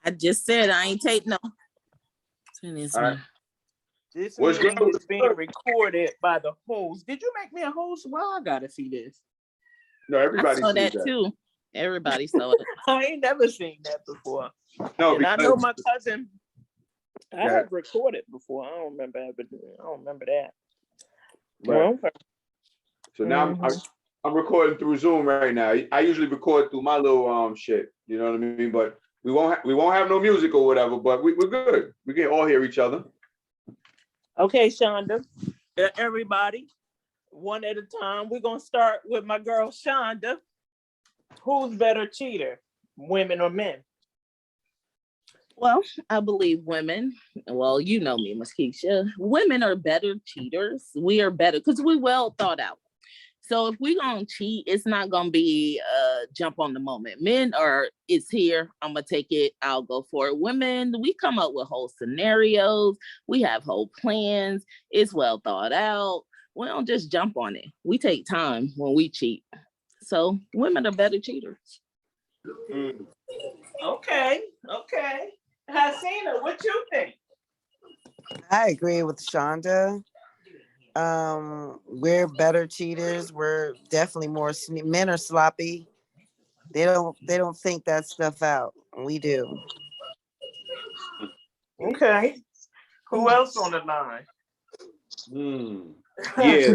I just said I ain't take no. All right. This What's meeting good? is being recorded by the host. Did you make me a host? Well, I gotta see this. No, everybody I saw sees that that. too. Everybody saw it. I ain't never seen that before. No, And I know my cousin. I Yeah. have recorded before. I don't remember everything. I don't remember that. Right. Okay. So now I'm recording through Zoom right now. I usually record through my little shit. You know what I mean? But we won't have no music or whatever. But we're good. We can all hear each other. Okay, Shonda. Everybody, one at a time. We're gonna start with my girl Shonda. Who's better cheater, women or men? Well, I believe women. Well, you know me, Miss Keisha. Women are better cheaters. We are better because we well thought out. So if we gonna cheat, it's not gonna be jump on the moment. Men are, it's here, I'm gonna take it, I'll go for it. Women, we come up with whole scenarios, we have whole plans, it's well thought out. We don't just jump on it. We take time when we cheat. So women are better cheaters. Okay. Hasina, what you think? I agree with Shonda. We're better cheaters. We're definitely more men are sloppy. They don't think that stuff out. We do. Okay. Who else on the line? Yeah.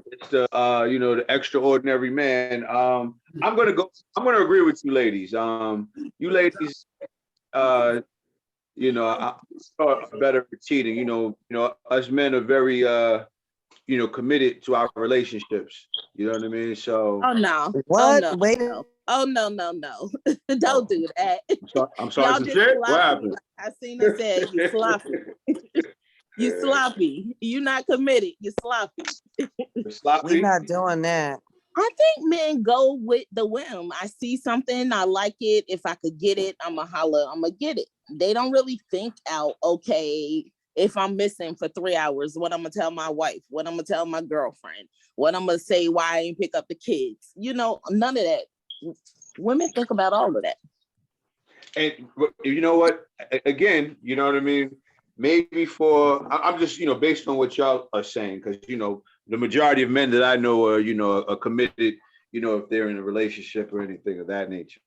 It's the the extraordinary man. I'm gonna agree with you ladies. You ladies are better at cheating. Us men are very committed to our relationships. You know what I mean? So Oh no. What? Oh no. Wait. No. Oh no. Don't do that. I'm sorry. Y'all Some just shit. sloppy. What happened? I seen her say you sloppy. You sloppy. You not committed. You sloppy. Sloppy. We're not doing that. I think men go with the whim. I see something, I like it. If I could get it, I'ma holler, I'ma get it. They don't really think out, okay, if I'm missing for 3 hours, what I'm gonna tell my wife, what I'm gonna tell my girlfriend, what I'm gonna say why I ain't pick up the kids. None of that. Women think about all of that. And you know what? Again, you know what I mean? Maybe I'm just, based on what y'all are saying, because, the majority of men that I know are committed, if they're in a relationship or anything of that nature.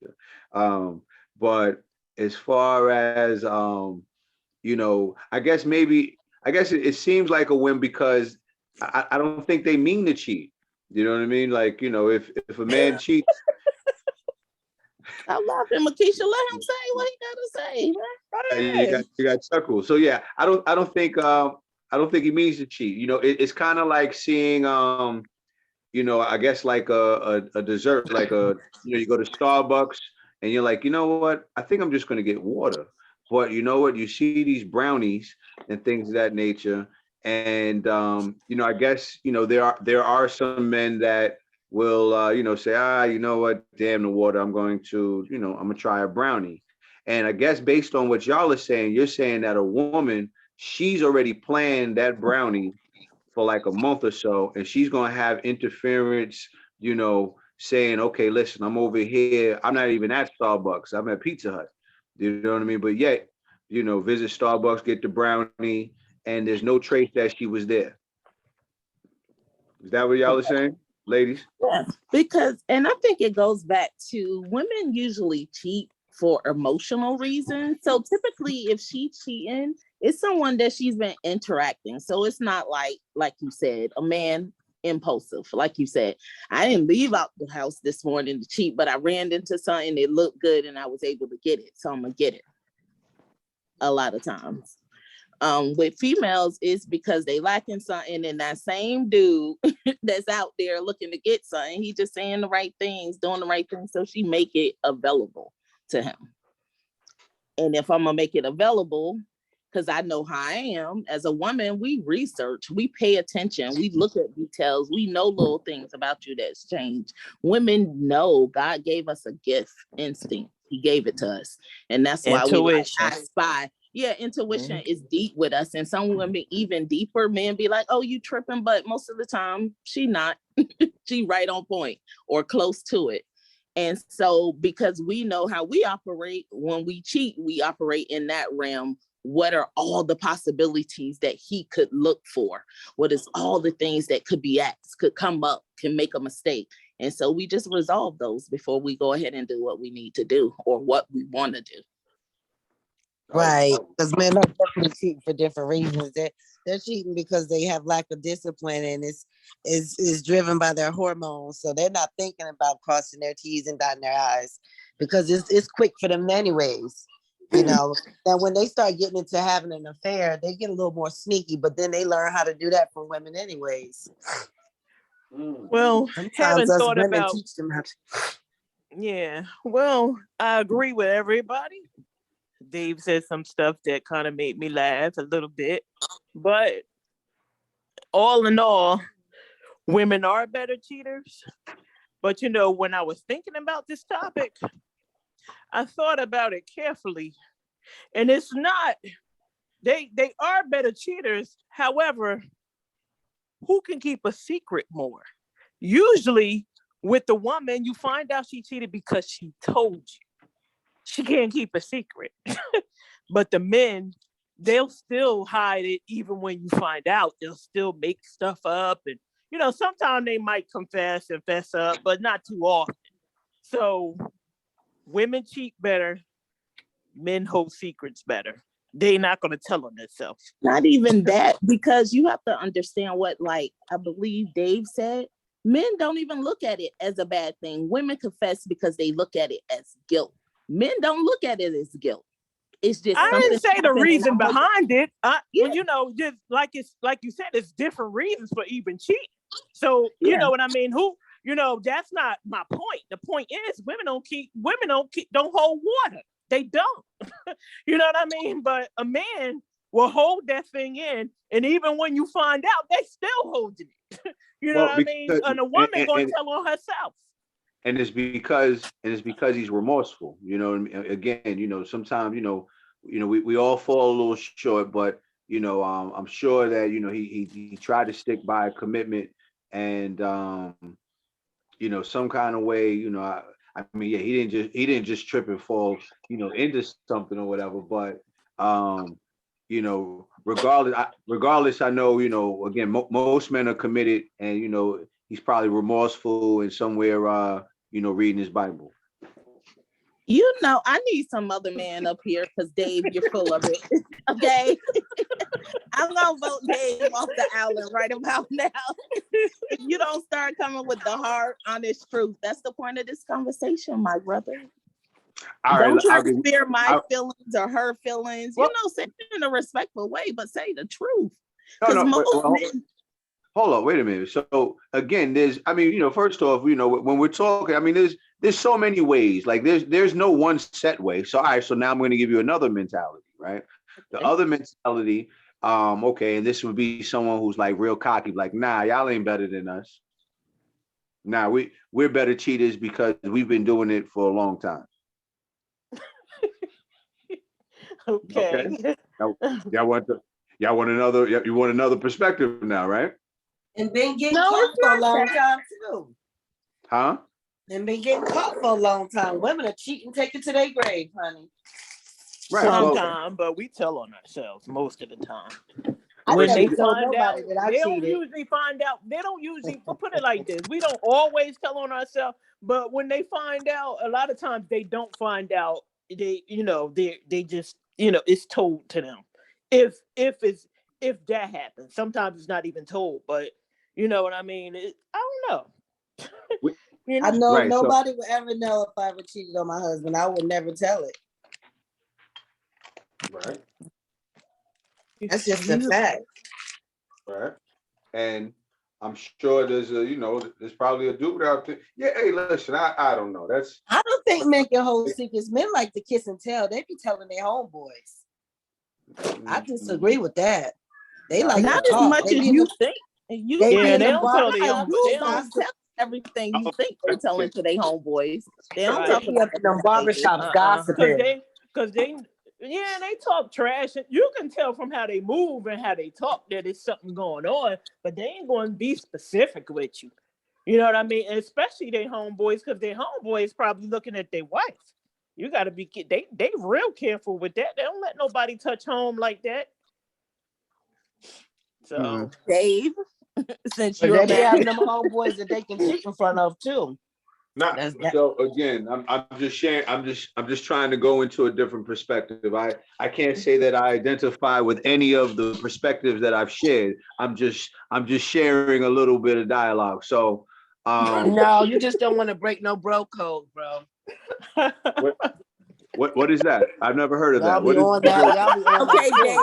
But as far as, I guess it seems like a win because I don't think they mean to cheat. You know what I mean? Like, if a man cheats. I love him, Makisha. Let him say what he gotta say. You got chuckle. So yeah, I don't think he means to cheat. It's kind of like seeing I guess like a dessert, like you go to Starbucks and you're like, you know what? I think I'm just gonna get water. But you know what? You see these brownies and things of that nature, and I guess there are some men that will say, you know what, damn the water, I'm going to I'm gonna try a brownie. And I guess based on what y'all are saying, you're saying that a woman, she's already planned that brownie for like a month or so, and she's gonna have interference, saying, okay, listen, I'm over here, I'm not even at Starbucks, I'm at Pizza Hut. You know what I mean? But yet, visit Starbucks, get the brownie, and there's no trace that she was there. Is that what y'all are saying? Ladies? Yeah, and I think it goes back to women usually cheat for emotional reasons. So typically if she's cheating, it's someone that she's been interacting. So it's not like you said, a man impulsive. Like you said, I didn't leave out the house this morning to cheat, but I ran into something that looked good and I was able to get it. So I'm gonna get it a lot of times. With females, it's because they lacking something, and that same dude that's out there looking to get something, he just saying the right things, doing the right things, so she make it available to him. And if I'm gonna make it available, because I know how I am as a woman, we research, we pay attention, we look at details, we know little things about you that's changed. Women know God gave us a gift, instinct. He gave it to us, and that's why Intuition. I spy. Yeah, intuition is deep with us, and some women even deeper. Men be like, "Oh, you tripping," but most of the time, she not. She right on point or close to it. And so, because we know how we operate, when we cheat, we operate in that realm. What are all the possibilities that he could look for? What is all the things that could be asked, could come up, can make a mistake? And so we just resolve those before we go ahead and do what we need to do or what we want to do. Right, because men are definitely cheating for different reasons. They're cheating because they have lack of discipline, and is driven by their hormones. So they're not thinking about crossing their T's and dotting their I's because it's quick for them anyways. You know, that when they start getting into having an affair, they get a little more sneaky, but then they learn how to do that from women anyways. Well, Sometimes haven't us thought women about. teach them how to. Yeah, well, I agree with everybody. Dave said some stuff that kind of made me laugh a little bit, but all in all, women are better cheaters. But you know, when I was thinking about this topic, I thought about it carefully, and it's not. They are better cheaters. However, who can keep a secret more? Usually, with the woman, you find out she cheated because she told you. She can't keep a secret. But the men, they'll still hide it even when you find out. They'll still make stuff up. And, you know, sometimes they might confess and fess up, but not too often. So women cheat better. Men hold secrets better. They're not going to tell on themselves. Not even that, because you have to understand what, like, I believe Dave said, men don't even look at it as a bad thing. Women confess because they look at it as guilt. Men don't look at it as guilt. It's just I didn't say the reason happened. behind it. Yeah. Well, you know, just like you said, it's different reasons for even cheating. So you Yeah. know what I mean? That's not my point. The point is women don't hold water. They don't. You know what I mean? But a man will hold that thing in, and even when you find out, they still holding it. You know what I mean? And a woman gonna tell on herself. And it's because he's remorseful. You know, again, you know, sometimes, we all fall a little short, but I'm sure that he tried to stick by a commitment, and some kind of way, I mean, yeah, he didn't just trip and fall, into something or whatever, but regardless, I know, again, most men are committed, and he's probably remorseful and somewhere reading his Bible. I need some other man up here because Dave, you're full of it. Okay. I'm gonna vote Dave off the island right about now. If you don't start coming with the hard, honest truth, that's the point of this conversation, my brother. Don't try to fear my feelings or her feelings. Say it in a respectful way, but say the truth. Hold on, wait a minute. So again, first off, when we're talking, I mean, there's so many ways. Like there's no one set way. So all right, so now I'm going to give you another mentality, right? The other mentality, okay, and this would be someone who's like real cocky, like, nah, y'all ain't better than us. Nah, we're better cheaters because we've been doing it for a long time. Okay. Y'all want another perspective now, right? And been getting caught for a long time too. Huh? And been getting caught for a long time. Women are cheating, take it to their grave, honey. Right. Sometimes, but we tell on ourselves most of the time. When they find out, they don't usually find out. They don't usually put it like this. We don't always tell on ourselves, but when they find out, a lot of times they don't find out. They just, it's told to them. If that happens, sometimes it's not even told, but you know what I mean? I don't know. I know nobody would ever know if I ever cheated on my husband. I would never tell it. Right. That's just a fact. Right. And I'm sure there's probably a dude out there. Yeah, hey, listen, I don't know. I don't think men can hold secrets. Men like to kiss and tell. They be telling their homeboys. I disagree with that. They like not to as talk. much as you think. They don't tell their homeboys. Don't tell everything you think they're telling to their homeboys. They don't talk about them barbershops gossiping. Because they talk trash. You can tell from how they move and how they talk that there's something going on, but they ain't going to be specific with you. You know what I mean? And especially their homeboys, because their homeboys probably looking at their wife. You got to be, they real careful with that. They don't let nobody touch home like that. So, Dave, since But you're they be having married, them homeboys that they can cheat in front of too. Not That's that. so again, I'm just sharing, I'm just trying to go into a different perspective. I can't say that I identify with any of the perspectives that I've shared. I'm just sharing a little bit of dialogue. So No, you just don't want to break no bro code, bro. what is that? I've never heard of Y'all that. be What is on that. Y'all be on okay, that. Dave.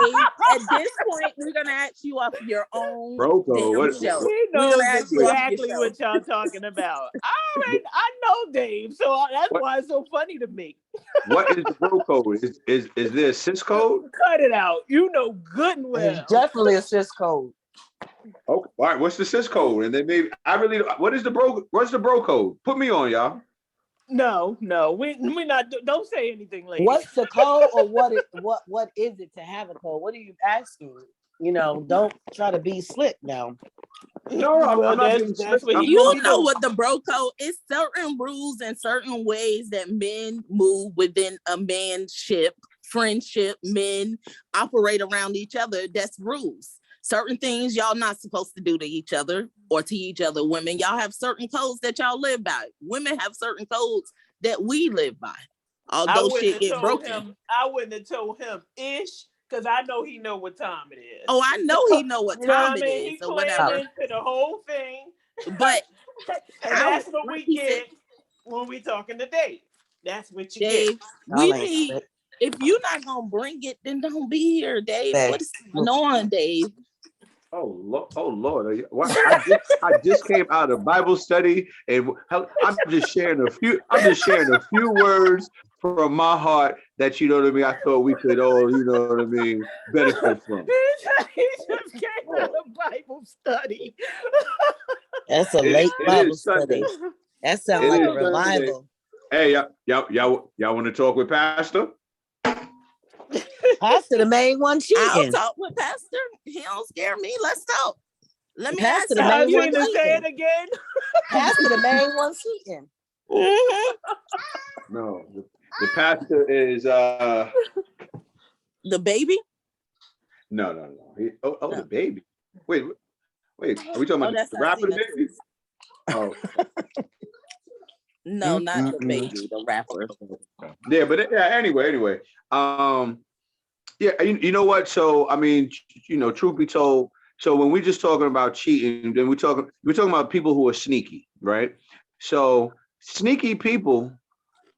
At this point, we're gonna ask you off your own Broco? damn show. he We're gonna knows ask you off your exactly show. what y'all talking about. I know Dave, so that's why it's so funny to me. What is the bro code? Is there a cis code? Cut it out. You know good and well. It's definitely a cis code. Okay, all right. What's the cis code? And then maybe what is the bro? What's the bro code? Put me on, y'all. No, we not. Don't say anything, lady. What's the code, or what is it to have a code? What are you asking? You know, don't try to be slick now. No, I'm not being that's slick. what he You gonna don't be know doing. what the bro code is. Certain rules and certain ways that men move within a manship, friendship, men operate around each other. That's rules. Certain things y'all not supposed to do to each other or to each other. Women, y'all have certain codes that y'all live by. Women have certain codes that we live by. Although shit get broken. I wouldn't have told him ish, because I know he know what time it is. Oh, I know he know what You know time what I it mean? is He or playing whatever. into the whole thing. But And that's what we get when we talking to Dave. That's what you Dave, get. we need, if you're not gonna bring it, then don't be here, Dave. What is going on, Dave? Oh Lord! I just came out of Bible study, and I'm just sharing a few words from my heart that, you know what I mean, I thought we could all, you know what I mean, benefit from. He just came out of Bible study. That's a late Bible Sunday. study. That sounds like a revival. Hey, y'all want to talk with Pastor? Pastor, the main one cheating. I'll talk with Pastor. He don't scare me. Let's talk. Let me Pastor, ask the main one to cheating. say it again. Pastor, the main one cheating. No, the pastor is the baby. No. The baby. Wait. Are we talking about the rapper, the baby? Oh. No, not the baby, the rapper. Yeah, but anyway. Yeah, you know what? So I mean, you know, truth be told, so when we're just talking about cheating, then we're talking about people who are sneaky, right? So sneaky people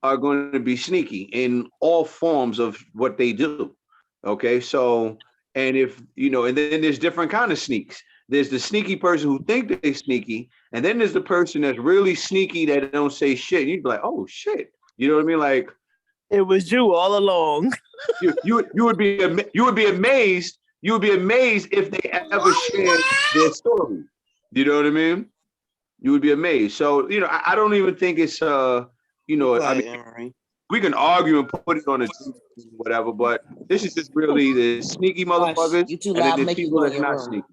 are going to be sneaky in all forms of what they do. Okay, so, and if you know, and then there's different kind of sneaks. There's the sneaky person who think they're sneaky, and then there's the person that's really sneaky that don't say shit. And you'd be like, oh shit, you know what I mean? Like, it was you all along. you would be amazed. You would be amazed if they ever shared their story. You know what I mean? You would be amazed. So, you know, I don't even think it's you know, I mean, we can argue and put it on a whatever, but this is just really the sneaky motherfuckers, You too and then loud, there's make you people go in that's your not room. sneaky.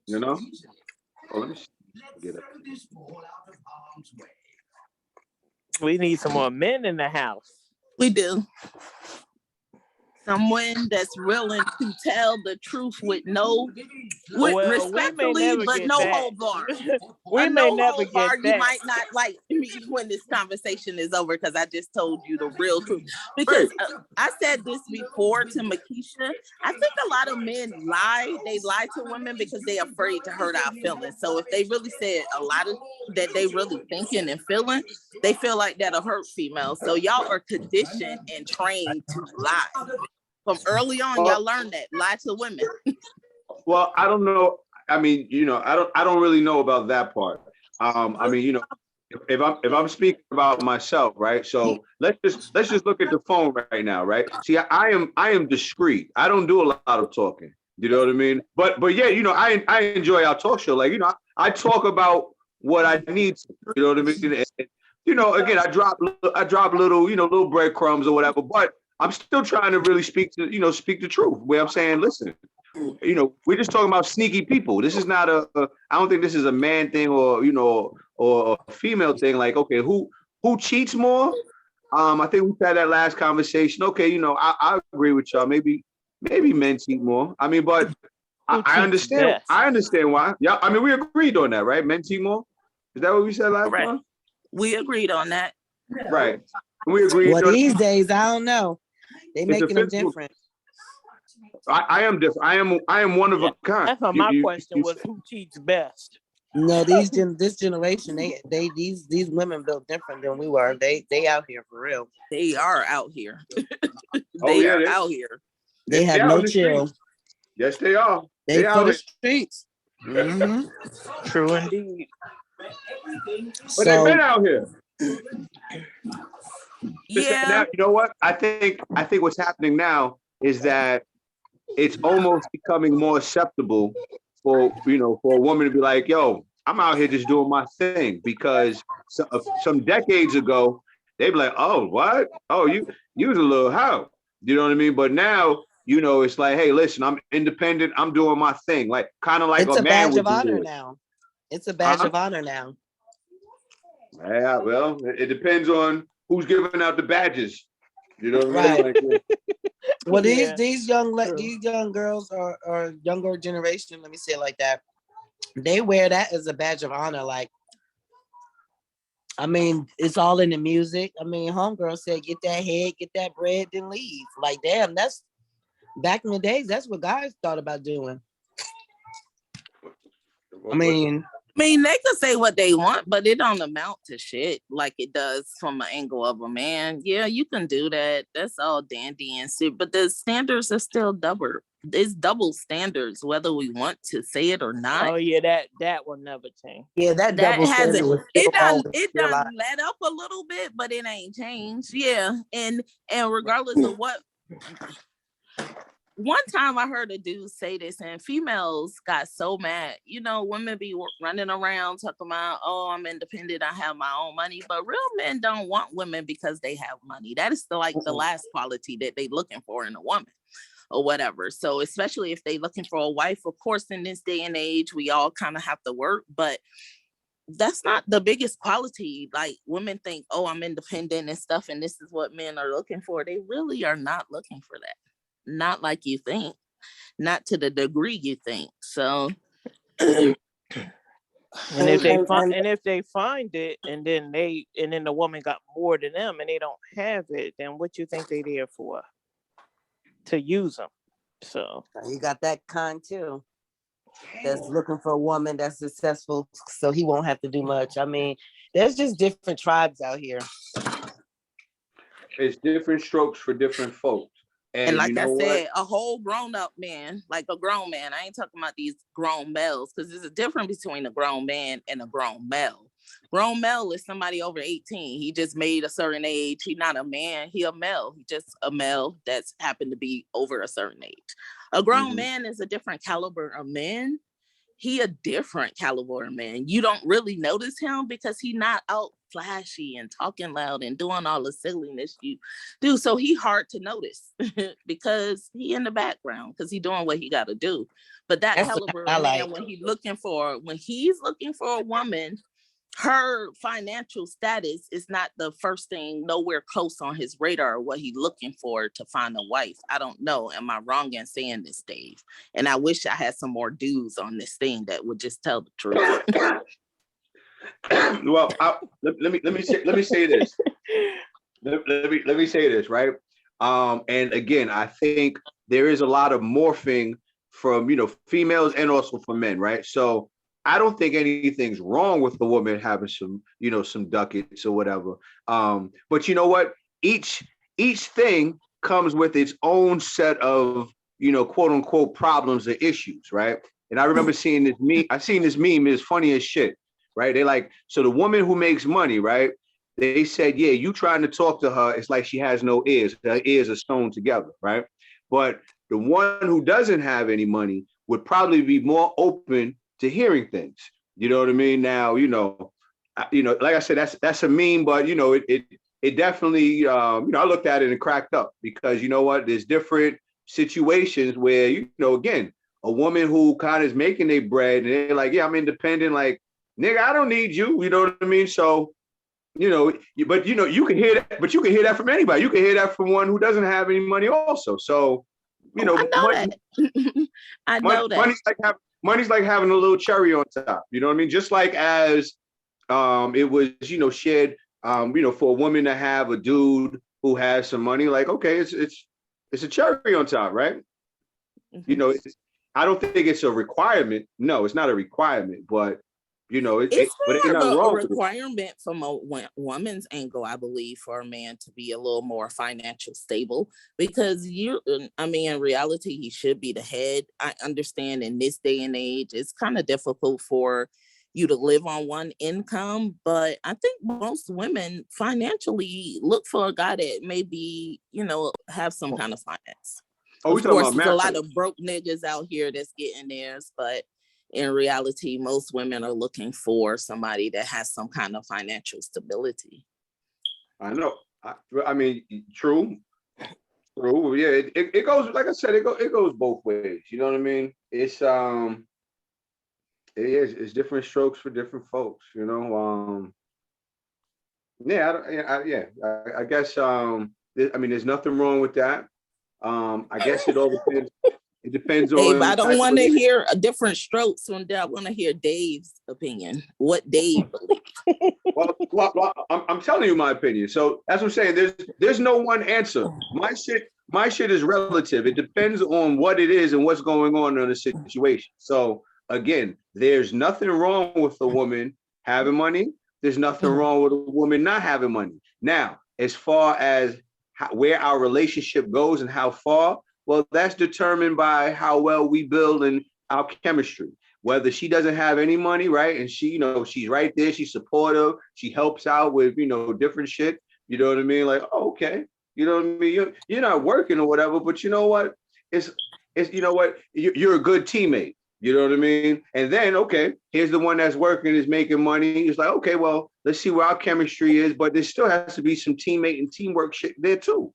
You know? Oh, let me get it. We need some more men in the house. We do. Someone that's willing to tell the truth with respectfully, but no hold bar. We may never get that. You might not like me when this conversation is over because I just told you the real truth. Because I said this before to Makisha. I think a lot of men lie. They lie to women because they're afraid to hurt our feelings. So if they really said a lot of that they really thinking and feeling, they feel like that'll hurt females. So y'all are conditioned and trained to lie. From early on, y'all learned that. Lie to women. Well, I don't know. I mean, you know, I don't really know about that part. I mean, you know, if I'm speaking about myself, right? So let's just look at the phone right now, right? See, I am discreet. I don't do a lot of talking. You know what I mean? But yeah, you know, I enjoy our talk show. Like, you know, I talk about what I need to, you know what I mean? And, you know, again, I drop little, you know, little breadcrumbs or whatever, but I'm still trying to really speak the truth, where I'm saying, listen, you know, we're just talking about sneaky people. This is not I don't think this is a man thing or, you know, or a female thing. Like, okay, who cheats more? I think we had that last conversation. Okay, you know, I agree with y'all. Maybe men cheat more. I mean, but I understand. Best? I understand why. Yeah, I mean, we agreed on that, right? Men cheat more. Is that what we said last time? We agreed on that. Right. We agreed. Well, these days, I don't know. They making them different. I am different. I am one of a kind. That's my question was who cheats best? No, this generation, these women built different than we were. They out here for real. They are out here. They are out here. They have no chill. Yes, they are. They for the streets. True indeed. But they've been out here. Yeah. Now, you know what? I think what's happening now is that it's almost becoming more acceptable for a woman to be like, yo, I'm out here just doing my thing, because some decades ago they'd be like, oh, what? Oh, you was a little hoe. You know what I mean? But now, you know, it's like, hey, listen, I'm independent. I'm doing my thing. Like, kind of like it's a man badge would of honor do. now. It's a badge of honor now. Yeah, well, it depends on who's giving out the badges. You know what I mean? Right. Like, well, these young girls or younger generation, let me say it like that, they wear that as a badge of honor. Like, I mean, it's all in the music. I mean, homegirl said, get that head, get that bread, then leave. Like, damn, that's back in the days, that's what guys thought about doing. I mean, they could say what they want, but it don't amount to shit like it does from an angle of a man. Yeah, you can do that. That's all dandy and shit, but the standards are still double. It's double standards, whether we want to say it or not. Oh yeah, that will never change. Yeah, that hasn't. It done let up a little bit, but it ain't changed. Yeah, and regardless of what. One time I heard a dude say this, and females got so mad. You know, women be running around talking about, oh, I'm independent, I have my own money. But real men don't want women because they have money. That is the last quality that they looking for in a woman or whatever. So especially if they looking for a wife, of course, in this day and age, we all kind of have to work. But that's not the biggest quality. Like, women think, oh, I'm independent and stuff, and this is what men are looking for. They really are not looking for that. Not like you think, not to the degree you think. So, and if they find it, and then the woman got more than them, and they don't have it, then what you think they there for? To use them. So you got that kind too, that's looking for a woman that's successful, so he won't have to do much. I mean, there's just different tribes out here. It's different strokes for different folks. And like I said, a whole grown-up man, like a grown man. I ain't talking about these grown males, because there's a difference between a grown man and a grown male. Grown male is somebody over 18. He just made a certain age. He's not a man. He a male. He just a male that's happened to be over a certain age. A grown man is a different caliber of man. He a different caliber of man. You don't really notice him because he not out flashy and talking loud and doing all the silliness you do. So he hard to notice because he in the background, because he doing what he got to do. But that caliber of man, when he's looking for a woman, her financial status is not the first thing, nowhere close on his radar, what he's looking for to find a wife. I don't know. Am I wrong in saying this, Dave? And I wish I had some more dudes on this thing that would just tell the truth. Well, let me say this. Let me say this, right? And again, I think there is a lot of morphing from, females and also from men, right? So I don't think anything's wrong with the woman having some, some ducats or whatever. But you know what? Each thing comes with its own set of, quote unquote problems or issues, right? And I remember seeing this meme. I seen this meme. It's funny as shit, right? They like, so the woman who makes money, right? They said, yeah, you trying to talk to her, it's like she has no ears. Her ears are sewn together, right? But the one who doesn't have any money would probably be more open to hearing things. You know what I mean? Now, like I said, that's a meme, but it definitely, I looked at it and cracked up, because you know what? There's different situations where, again, a woman who kind of is making their bread and they're like, yeah, I'm independent. Like, nigga, I don't need you. You know what I mean? So, but you can hear that, but you can hear that from anybody. You can hear that from one who doesn't have any money also. So, I know that. I know that. Money's like having a little cherry on top. You know what I mean? Just like as it was, shared, for a woman to have a dude who has some money, like, okay, it's a cherry on top, right? I don't think it's a requirement. No, it's not a requirement, but it's more of a requirement from a woman's angle, I believe, for a man to be a little more financial stable, because in reality, he should be the head. I understand in this day and age, it's kind of difficult for you to live on one income, but I think most women financially look for a guy that maybe, have some kind of finance. Of course, there's a lot of broke niggas out here that's getting theirs, but in reality, most women are looking for somebody that has some kind of financial stability. I know. I mean, true. Yeah, it goes, like I said, it goes both ways. You know what I mean? It's it's different strokes for different folks. I guess there's nothing wrong with that. I guess it all depends. It depends on. I don't want to hear a different strokes when I want to hear Dave's opinion. What Dave believes. well, I'm telling you my opinion. So that's what I'm saying. There's no one answer. My shit is relative. It depends on what it is and what's going on in the situation. So again, there's nothing wrong with a woman having money. There's nothing wrong with a woman not having money. Now, as far as where our relationship goes and how far, well, that's determined by how well we build in our chemistry. Whether she doesn't have any money, right? And she, she's right there, she's supportive, she helps out with, different shit. You know what I mean? Like, oh, okay. You know what I mean? You're not working or whatever, but you know what? It's you're a good teammate. You know what I mean? And then, okay, here's the one that's working, is making money. It's like, okay, well, let's see where our chemistry is, but there still has to be some teammate and teamwork shit there too.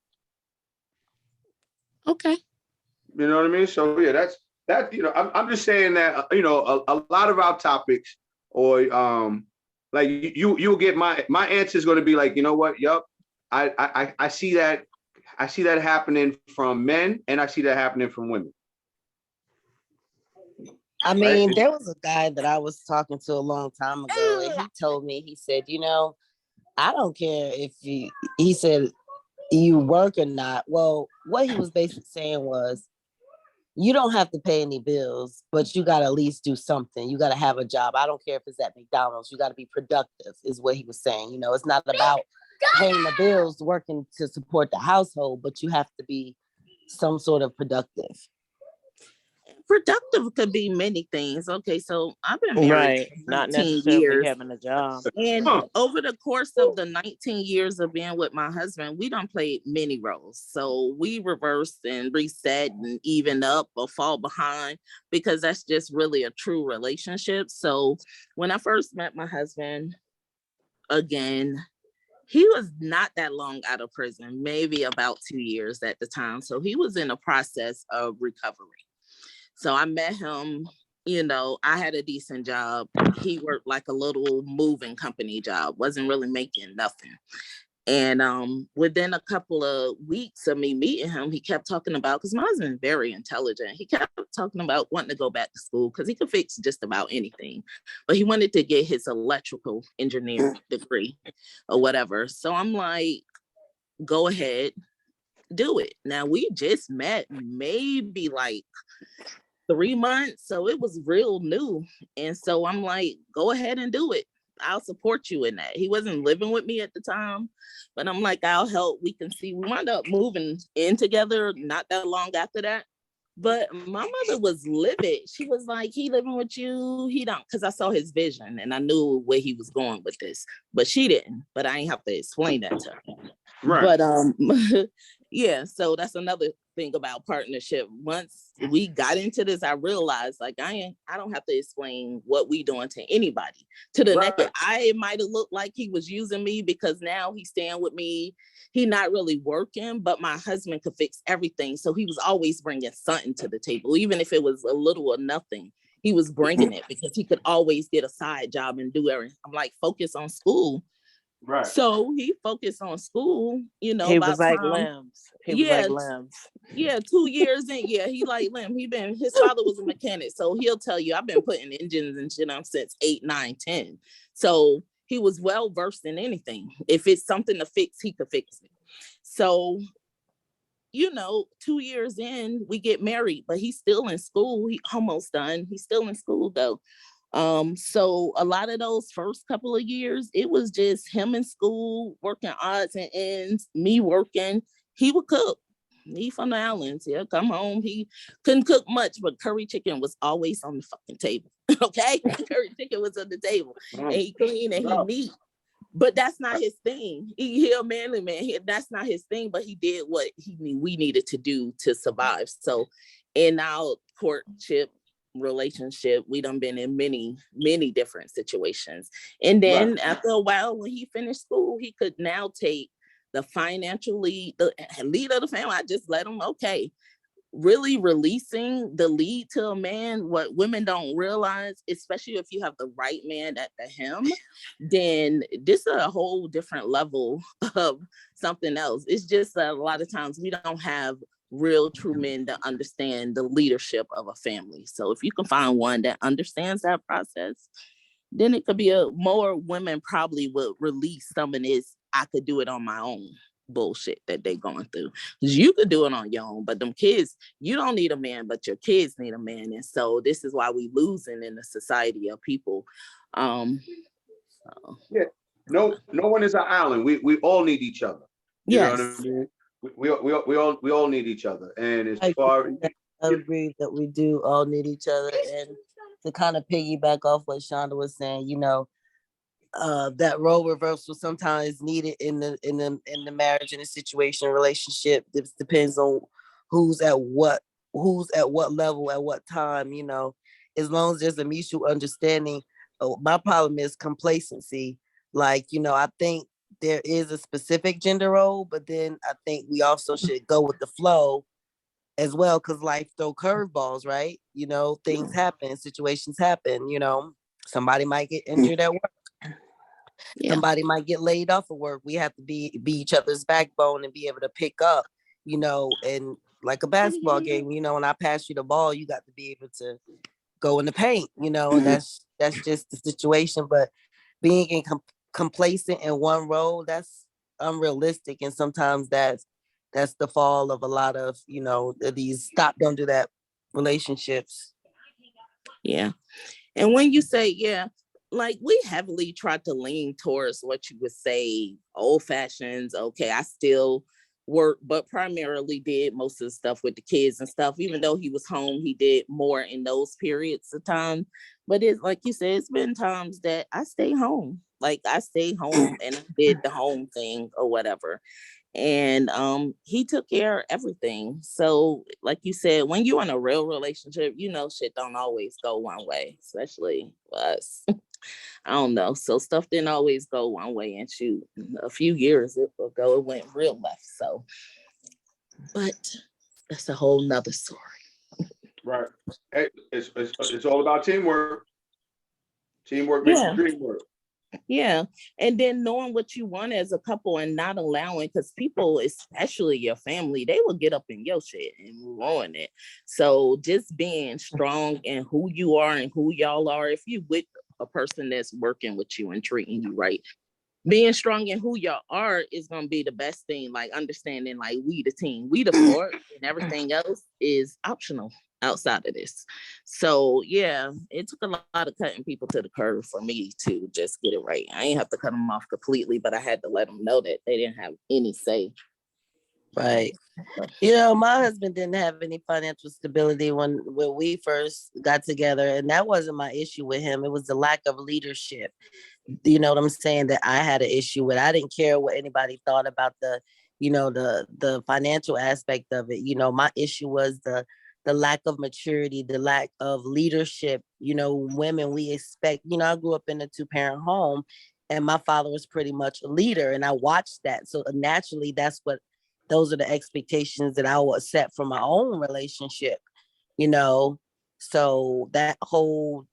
Okay. You know what I mean? So yeah, that's I'm just saying that a lot of our topics, or like you'll get my answer is going to be like, you know what? Yup, I see that happening from men, and I see that happening from women. I mean, there was a guy that I was talking to a long time ago, and he told me, he said, I don't care if he said you work or not. Well, what he was basically saying was, you don't have to pay any bills, but you got to at least do something. You got to have a job. I don't care if it's at McDonald's. You got to be productive, is what he was saying. It's not about paying the bills, working to support the household, but you have to be some sort of productive. Productive could be many things. Okay, so I've been married for 19 not necessarily years, having a job. And over the course of the 19 years of being with my husband, we done played many roles. So we reversed and reset and even up or fall behind, because that's just really a true relationship. So when I first met my husband, again, he was not that long out of prison, maybe about 2 years at the time. So he was in a process of recovery. So I met him, I had a decent job. He worked like a little moving company job, wasn't really making nothing. And within a couple of weeks of me meeting him, he kept talking about, because my husband's very intelligent, he kept talking about wanting to go back to school because he could fix just about anything. But he wanted to get his electrical engineering degree or whatever. So I'm like, go ahead, do it. Now, we just met maybe like 3 months, so it was real new. And so I'm like, go ahead and do it. I'll support you in that. He wasn't living with me at the time, but I'm like, I'll help. We can see. We wound up moving in together not that long after that. But my mother was livid. She was like, he living with you? He don't, because I saw his vision and I knew where he was going with this, but she didn't. But I ain't have to explain that to her. Right. But Yeah, so that's another thing about partnership. Once we got into this, I realized like I don't have to explain what we doing to anybody. To the naked eye, it might have looked like he was using me because now he's staying with me. He not really working, but my husband could fix everything. So he was always bringing something to the table, even if it was a little or nothing. He was bringing it because he could always get a side job and do everything. I'm like, focus on school. Right. So he focused on school, you know, He was about like time. lambs. He was like Yeah, lambs. yeah, 2 years in. Yeah, he like Lim. His father was a mechanic, so he'll tell you I've been putting engines and shit on since 8, 9, 10. So he was well versed in anything. If it's something to fix, he could fix it. So, you know, 2 years in, we get married, but he's still in school. He almost done. He's still in school though. So a lot of those first couple of years, it was just him in school, working odds and ends, me working. He would cook. He from the islands. He'll come home. He couldn't cook much, but curry chicken was always on the fucking table. Okay? Curry chicken was on the table. And he clean and he neat. But that's not his thing. He a manly man. That's not his thing, but he did what we needed to do to survive. So in our courtship relationship, we done been in many different situations. And then after a while, when he finished school, he could now take the financial lead, the lead of the family. I just let him, okay. Really releasing the lead to a man, what women don't realize, especially if you have the right man at the helm, then this is a whole different level of something else. It's just that a lot of times we don't have real true men that understand the leadership of a family. So if you can find one that understands that process, then it could be more women probably would release some of this, I could do it on my own bullshit that they going through. Because you could do it on your own, but them kids, you don't need a man, but your kids need a man. And so this is why we losing in the society of people. Yeah. No one is an island. We all need each other. You know what I mean? We all need each other. And as far as I agree that we do all need each other. And to kind of piggyback off what Shonda was saying, you know, that role reversal sometimes needed in the marriage, in a situation, relationship. It depends on who's at what level at what time, you know. As long as there's a mutual understanding. My problem is complacency. Like, you know, I think there is a specific gender role, but then I think we also should go with the flow as well, because life throw curveballs, right? You know, things happen, situations happen, you know. Somebody might get injured at work. Somebody might get laid off of work. We have to be each other's backbone and be able to pick up, you know, and like a basketball game, you know, when I pass you the ball, you got to be able to go in the paint, you know, and that's just the situation. But being complacent in one role, that's unrealistic. And sometimes that's the fall of a lot of, you know, these stop, don't do that relationships. Yeah. And when you say, like we heavily tried to lean towards what you would say, old fashions. Okay, I still work, but primarily did most of the stuff with the kids and stuff. Even though he was home, he did more in those periods of time. But it's like you said, it's been times that I stay home. Like I stayed home and I did the home thing or whatever. And he took care of everything. So like you said, when you're in a real relationship, you know shit don't always go one way, especially for us. I don't know. So stuff didn't always go one way, and shoot, a few years ago it went real left. So, but that's a whole nother story. right. Hey, it's all about teamwork. Teamwork makes the dream work. Yeah. And then knowing what you want as a couple and not allowing, because people, especially your family, they will get up in your shit and ruin it. So just being strong in who you are and who y'all are, if you with a person that's working with you and treating you right, being strong in who y'all are is going to be the best thing. Like understanding, like we the team, we the part, and everything else is optional outside of this. So yeah, it took a lot of cutting people to the curb for me to just get it right. I ain't have to cut them off completely, but I had to let them know that they didn't have any say. Right. You know, my husband didn't have any financial stability when we first got together, and that wasn't my issue with him. It was the lack of leadership. You know what I'm saying? That I had an issue with. I didn't care what anybody thought about the, the financial aspect of it. My issue was the lack of maturity, the lack of leadership. Women, we expect, I grew up in a 2-parent home, and my father was pretty much a leader, and I watched that. So naturally, those are the expectations that I would set for my own relationship, you know. So that whole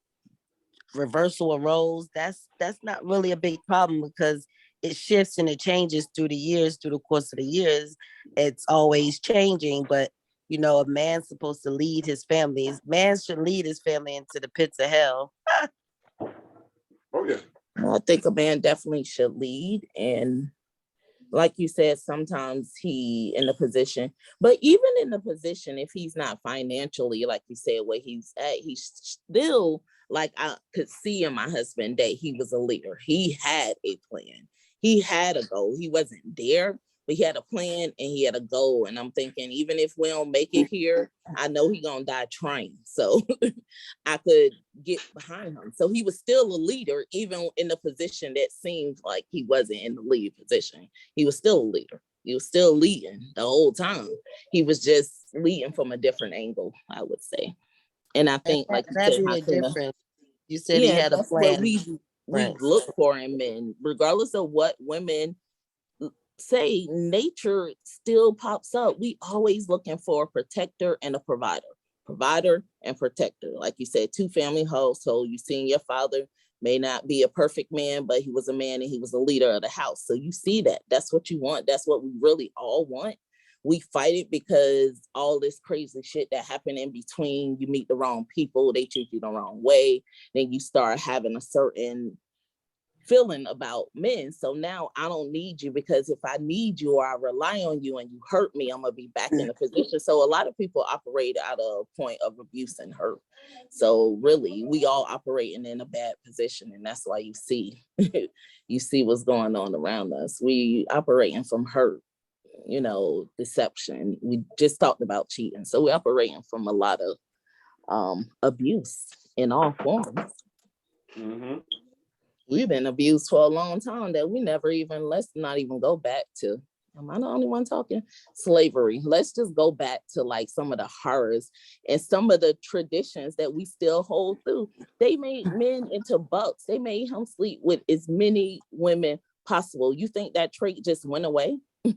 reversal of roles, that's not really a big problem, because it shifts and it changes through the course of the years. It's always changing, but a man's supposed to lead his family. Man should lead his family into the pits of hell. Oh yeah. I think a man definitely should lead, and like you said, sometimes he in a position, but even in the position, if he's not financially, like you said, where he's at, he's still, like, I could see in my husband that he was a leader. He had a plan. He had a goal. He wasn't there, but he had a plan and he had a goal. And I'm thinking, even if we don't make it here, I know he gonna die trying. So I could get behind him. So he was still a leader, even in the position that seemed like he wasn't in the lead position. He was still a leader. He was still leading the whole time. He was just leading from a different angle, I would say. And I think, like you That'd said, be the difference. You said he yeah, had a that's what plan. we Right. look for in men, regardless of what women say. Nature still pops up. We always looking for a protector and a provider and protector. Like you said, 2-family household. You seen your father may not be a perfect man, but he was a man and he was a leader of the house. So you see that. That's what you want. That's what we really all want. We fight it because all this crazy shit that happened in between, you meet the wrong people, they treat you the wrong way, then you start having a certain feeling about men. So now I don't need you, because if I need you or I rely on you and you hurt me, I'm gonna be back in a position. So a lot of people operate out of a point of abuse and hurt. So really, we all operating in a bad position, and that's why you see you see what's going on around us. We operating from hurt, deception. We just talked about cheating. So we're operating from a lot of abuse in all forms. Mm-hmm. We've been abused for a long time that we never even, let's not even go back to, am I the only one talking? Slavery. Let's just go back to like some of the horrors and some of the traditions that we still hold through. They made men into bucks. They made him sleep with as many women possible. You think that trait just went away? You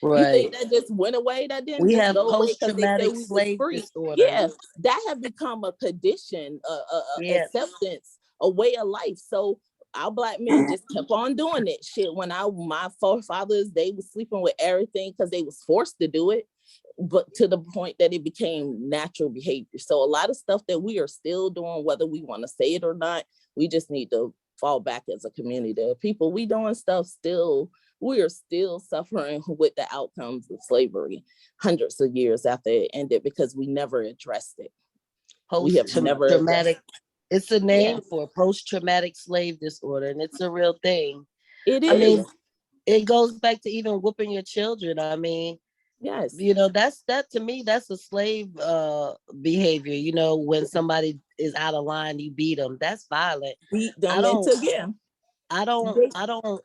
think that just went away? That didn't We just have go away because they said post-traumatic we was slave free. disorder. Yeah, that have become a condition, acceptance, a way of life. So our Black men just kept on doing it. Shit, when my forefathers, they was sleeping with everything because they was forced to do it, but to the point that it became natural behavior. So a lot of stuff that we are still doing, whether we want to say it or not, we just need to fall back as a community of people. We doing stuff still. We are still suffering with the outcomes of slavery hundreds of years after it ended, because we never addressed it. We have never Post-traumatic. It's a name Yeah. for post-traumatic slave disorder, and it's a real thing. It I mean, is. it goes back to even whooping your children. I mean, Yes. that to me, that's a slave behavior. When somebody is out of line, you beat them. That's violent. Beat them I don't, into, yeah. I don't, I don't,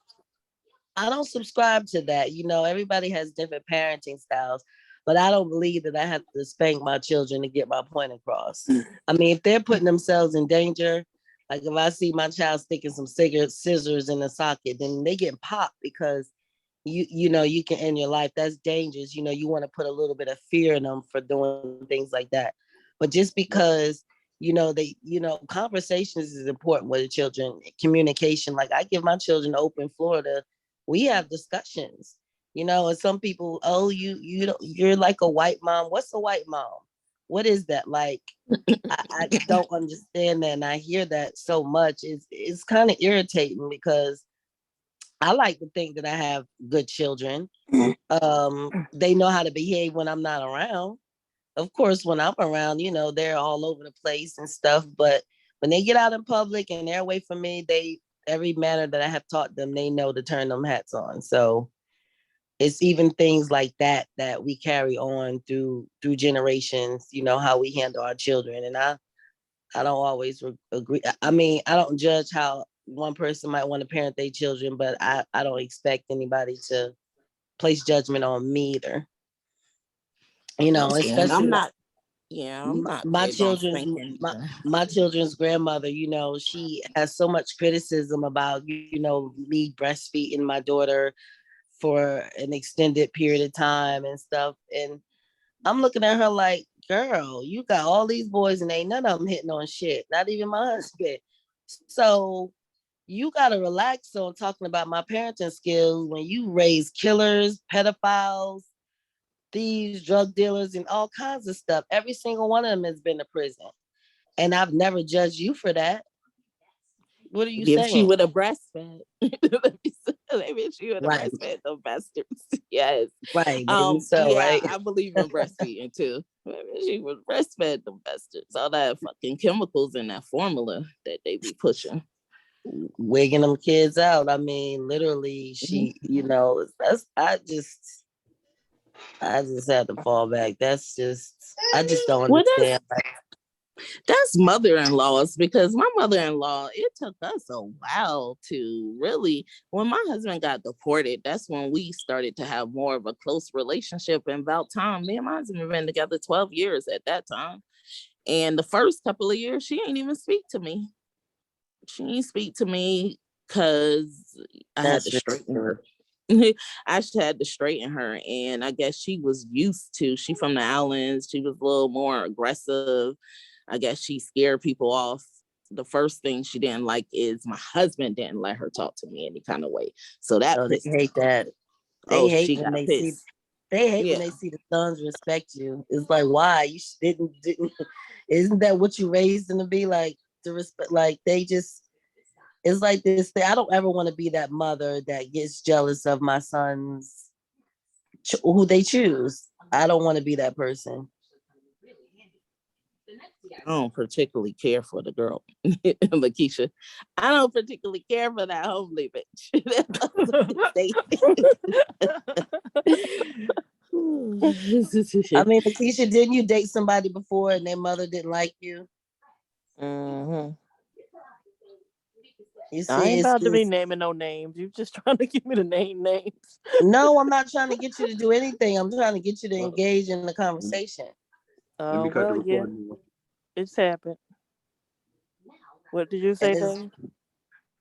I don't subscribe to that. Everybody has different parenting styles, but I don't believe that I have to spank my children to get my point across. I mean, if they're putting themselves in danger, like if I see my child sticking some scissors in the socket, then they get popped, because you can end your life. That's dangerous. You want to put a little bit of fear in them for doing things like that. But just because conversations is important with the children, communication. Like, I give my children open floor to, we have discussions, and some people, oh, you're like a white mom. What's a white mom? What is that like? I don't understand that, and I hear that so much. It's kind of irritating, because I like to think that I have good children. They know how to behave when I'm not around. Of course, when I'm around, they're all over the place and stuff. But when they get out in public and they're away from me, every manner that I have taught them, they know to turn them hats on. So it's even things like that we carry on through generations. How we handle our children, and I don't always agree. I mean, I don't judge how one person might want to parent their children, but I don't expect anybody to place judgment on me either. You know, Yeah, and especially I'm not. Yeah, I'm not my big on children's thinking. my children's grandmother, you know, she has so much criticism about, you know, me breastfeeding my daughter for an extended period of time and stuff. And I'm looking at her like, girl, you got all these boys and ain't none of them hitting on shit, not even my husband. So you gotta relax on talking about my parenting skills when you raise killers, pedophiles, thieves, drug dealers, and all kinds of stuff. Every single one of them has been to prison. And I've never judged you for that. What are you If she saying? would have breastfed, maybe if she would have Right, breastfed the bastards. Yes. right, maybe so, Yeah, right? I believe in breastfeeding too. Maybe she would breastfed the bastards. All that fucking chemicals in that formula that they be pushing. Wigging them kids out. I mean, literally, she, you know, that's I just had to fall back. That's just I just don't Well, understand. that's mother-in-laws, because my mother-in-law, it took us a while to really, when my husband got deported, that's when we started to have more of a close relationship. And about time, me and my husband have been together 12 years at that time. And the first couple of years, she ain't even speak to me. She ain't speak to me because I had to That's straighten ridiculous. her. I just had to straighten her, and I guess she was used to. She from the islands. She was a little more aggressive. I guess she scared people off. The first thing she didn't like is my husband didn't let her talk to me any kind of way. So that Oh, they pissed her hate off. that. They Oh, hate she when got they see. pissed. They hate when Yeah. they see the sons respect you. It's like, why you didn't? Isn't that what you raised them to be? Like to respect? Like they just. It's like this thing. I don't ever want to be that mother that gets jealous of my sons who they choose. I don't want to be that person. I don't particularly care for the girl, Lakeisha. I don't particularly care for that homely bitch. I mean, Lakeisha, didn't you date somebody before and their mother didn't like you? Mm-hmm. You I see, ain't about to be naming no names. You just trying to get me to name names. no, I'm not trying to get you to do anything. I'm trying to get you to engage in the conversation. Let me cut the Well, yeah, recording off. it's happened. What did you And say, Dave?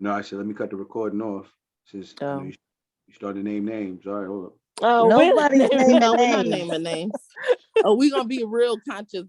No, I said let me cut the recording off. Since Oh, you started to name names. All right, hold up. oh, we're nobody's naming naming no, we're not names. naming names. Oh, we're gonna be real conscious